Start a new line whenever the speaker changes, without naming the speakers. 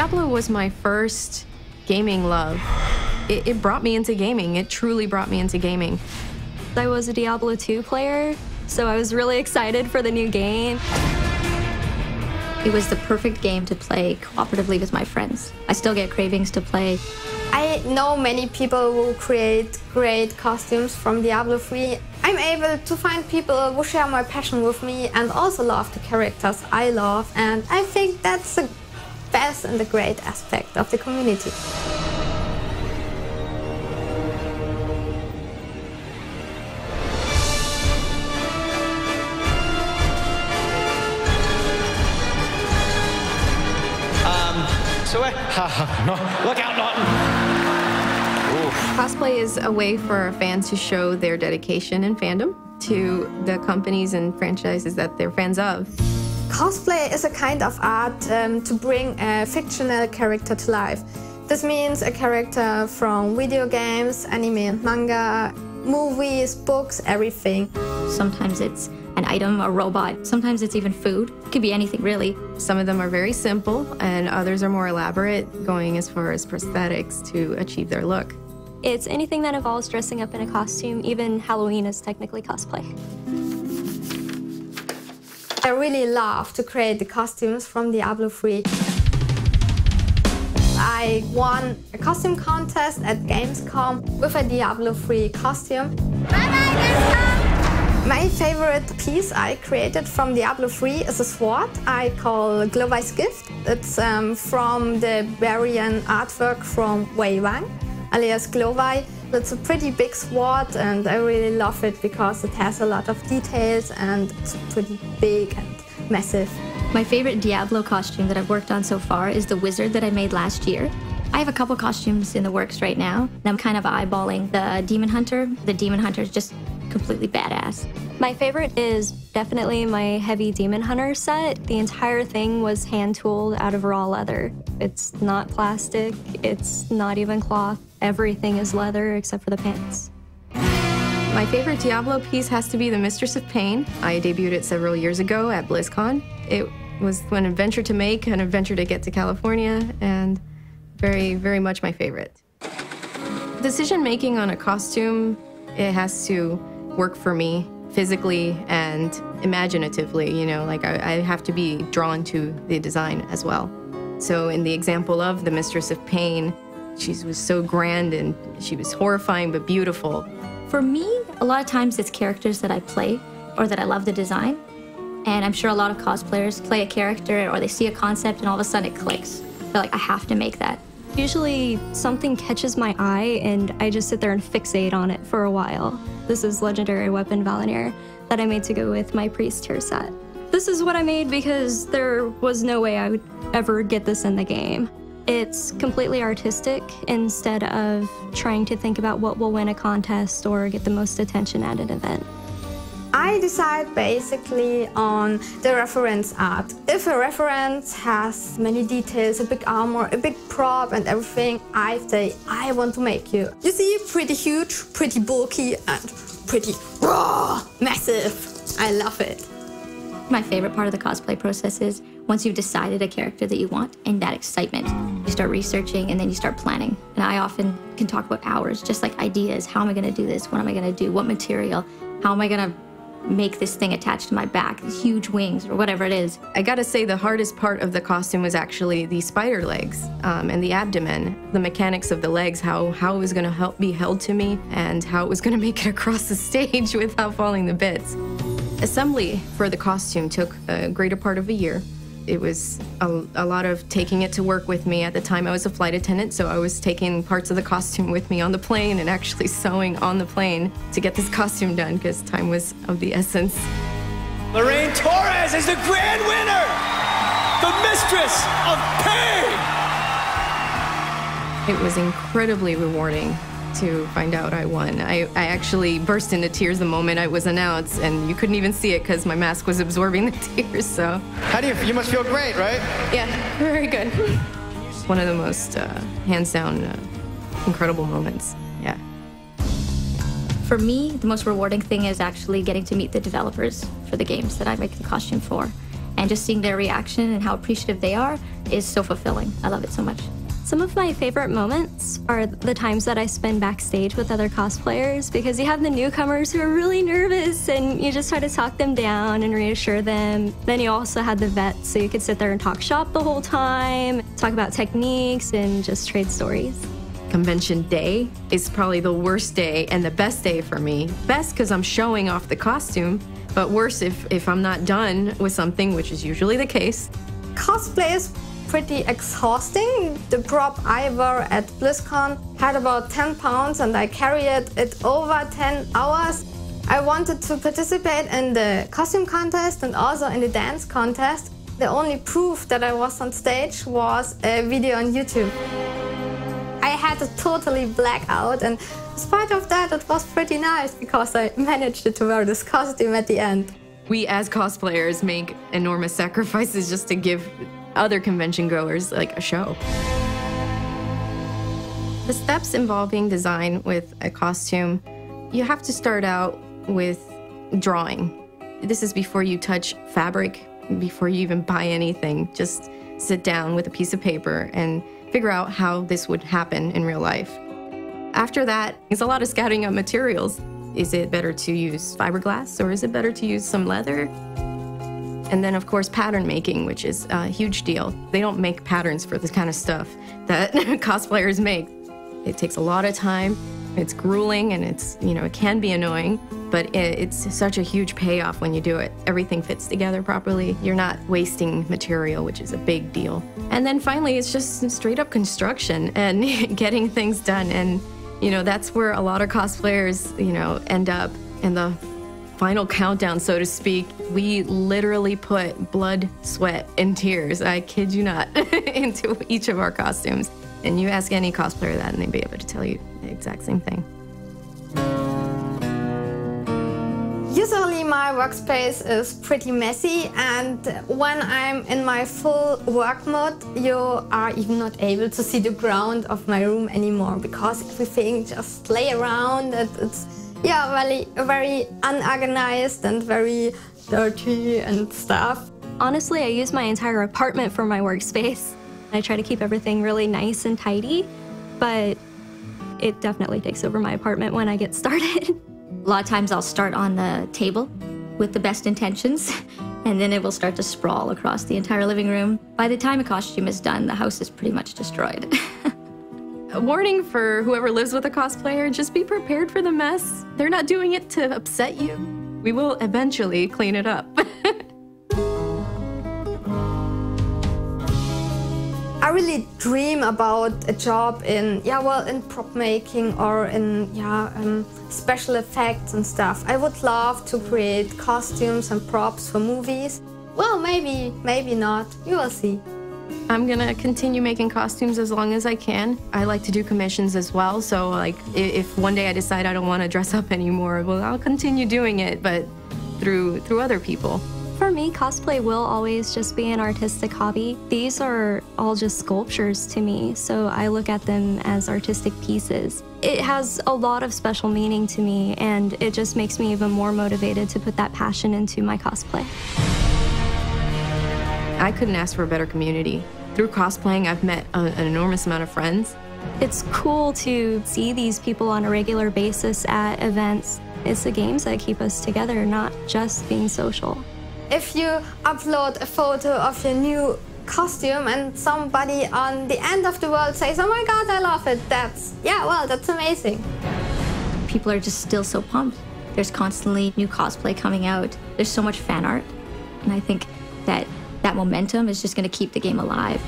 Diablo was my first gaming love. It brought me into gaming. It truly brought me into gaming.
I was a Diablo 2 player, so I was really excited for the new game.
It was the perfect game to play cooperatively with my friends. I still get cravings to play.
I know many people who create great costumes from Diablo 3. I'm able to find people who share my passion with me and also love the characters I love, and I think that's the best and the great aspect of the community.
Look out, Norton!
Cosplay is a way for fans to show their dedication and fandom to the companies and franchises that they're fans of.
Cosplay is a kind of art to bring a fictional character to life. This means a character from video games, anime and manga, movies, books, everything.
Sometimes it's an item, a robot. Sometimes it's even food. It could be anything, really.
Some of them are very simple, and others are more elaborate, going as far as prosthetics to achieve their look.
It's anything that involves dressing up in a costume. Even Halloween is technically cosplay.
I really love to create the costumes from Diablo 3. I won a costume contest at Gamescom with a Diablo 3 costume. Bye-bye, Gamescom! My favorite piece I created from Diablo 3 is a sword I call Glowey's Gift. It's from the variant artwork from Wei Wang, alias Glowey. It's a pretty big sword and I really love it because it has a lot of details and it's pretty big and massive.
My favorite Diablo costume that I've worked on so far is the wizard that I made last year. I have a couple costumes in the works right now, and I'm kind of eyeballing the Demon Hunter. The Demon Hunter is just completely badass.
My favorite is definitely my heavy Demon Hunter set. The entire thing was hand-tooled out of raw leather. It's not plastic, it's not even cloth. Everything is leather except for the pants.
My favorite Diablo piece has to be the Mistress of Pain. I debuted it several years ago at BlizzCon. It was an adventure to make, an adventure to get to California, and very, very much my favorite. Decision-making on a costume, it has to work for me physically and imaginatively, you know, like I have to be drawn to the design as well. So in the example of the Mistress of Pain, she was so grand and she was horrifying but beautiful.
For me, a lot of times it's characters that I play or that I love the design. And I'm sure a lot of cosplayers play a character or they see a concept and all of a sudden it clicks. They're like, I have to make that.
Usually something catches my eye and I just sit there and fixate on it for a while. This is Legendary Weapon Valinir that I made to go with my Priest tier set. This is what I made because there was no way I would ever get this in the game. It's completely artistic instead of trying to think about what will win a contest or get the most attention at an event.
I decide basically on the reference art. If a reference has many details, a big armor, a big prop and everything, I say, I want to make you. You see, pretty huge, pretty bulky and pretty raw, massive. I love it.
My favorite part of the cosplay process is once you've decided a character that you want and that excitement, you start researching and then you start planning. And I often can talk about hours, just like ideas. How am I gonna do this? What am I gonna do? What material? How am I gonna make this thing attached to my back, huge wings or whatever it is.
I gotta say the hardest part of the costume was actually the spider legs and the abdomen. The mechanics of the legs, how it was gonna be held to me and how it was gonna make it across the stage without falling to bits. Assembly for the costume took a greater part of a year. It was a lot of taking it to work with me. At the time I was a flight attendant, so I was taking parts of the costume with me on the plane and actually sewing on the plane to get this costume done because time was of the essence.
Lorraine Torres is the grand winner! The Mistress of Pain!
It was incredibly rewarding to find out I won. I actually burst into tears the moment it was announced, and you couldn't even see it because my mask was absorbing the tears, so.
How do you must feel great, right?
Yeah, very good. One of the most, hands down, incredible moments, yeah.
For me, the most rewarding thing is actually getting to meet the developers for the games that I make the costume for. And just seeing their reaction and how appreciative they are is so fulfilling. I love it so much.
Some of my favorite moments are the times that I spend backstage with other cosplayers, because you have the newcomers who are really nervous and you just try to talk them down and reassure them. Then you also had the vets, so you could sit there and talk shop the whole time, talk about techniques and just trade stories.
Convention day is probably the worst day and the best day for me. Best because I'm showing off the costume, but worse if I'm not done with something, which is usually the case.
Cosplay is pretty exhausting. The prop I wore at BlizzCon had about 10 pounds and I carried it over 10 hours. I wanted to participate in the costume contest and also in the dance contest. The only proof that I was on stage was a video on YouTube. I had to totally black out, and in spite of that, it was pretty nice because I managed to wear this costume at the end.
We as cosplayers make enormous sacrifices just to give other convention goers like a show. The steps involving design with a costume, you have to start out with drawing. This is before you touch fabric, before you even buy anything. Just sit down with a piece of paper and figure out how this would happen in real life. After that, it's a lot of scouting up materials. Is it better to use fiberglass or is it better to use some leather? And then, of course, pattern making, which is a huge deal. They don't make patterns for this kind of stuff that cosplayers make. It takes a lot of time. It's grueling and it's, it can be annoying, but it's such a huge payoff when you do it. Everything fits together properly. You're not wasting material, which is a big deal. And then finally, it's just straight up construction and getting things done. And, that's where a lot of cosplayers, end up in the final countdown, so to speak. We literally put blood, sweat, and tears, I kid you not, into each of our costumes. And you ask any cosplayer that and they'd be able to tell you the exact same thing.
Usually my workspace is pretty messy, and when I'm in my full work mode, you are even not able to see the ground of my room anymore because everything just lay around and it's very unorganized and very dirty and stuff.
Honestly, I use my entire apartment for my workspace. I try to keep everything really nice and tidy, but it definitely takes over my apartment when I get started.
A lot of times I'll start on the table with the best intentions, and then it will start to sprawl across the entire living room. By the time a costume is done, the house is pretty much destroyed.
A warning for whoever lives with a cosplayer, just be prepared for the mess. They're not doing it to upset you. We will eventually clean it up.
I really dream about a job in prop making or in special effects and stuff. I would love to create costumes and props for movies. Well, maybe not. You will see.
I'm gonna continue making costumes as long as I can. I like to do commissions as well, so if one day I decide I don't want to dress up anymore, well, I'll continue doing it, but through other people.
For me, cosplay will always just be an artistic hobby. These are all just sculptures to me, so I look at them as artistic pieces. It has a lot of special meaning to me, and it just makes me even more motivated to put that passion into my cosplay.
I couldn't ask for a better community. Through cosplaying, I've met an enormous amount of friends.
It's cool to see these people on a regular basis at events. It's the games that keep us together, not just being social.
If you upload a photo of your new costume and somebody on the end of the world says, "Oh my God, I love it," that's amazing.
People are just still so pumped. There's constantly new cosplay coming out. There's so much fan art. And I think that momentum is just going to keep the game alive.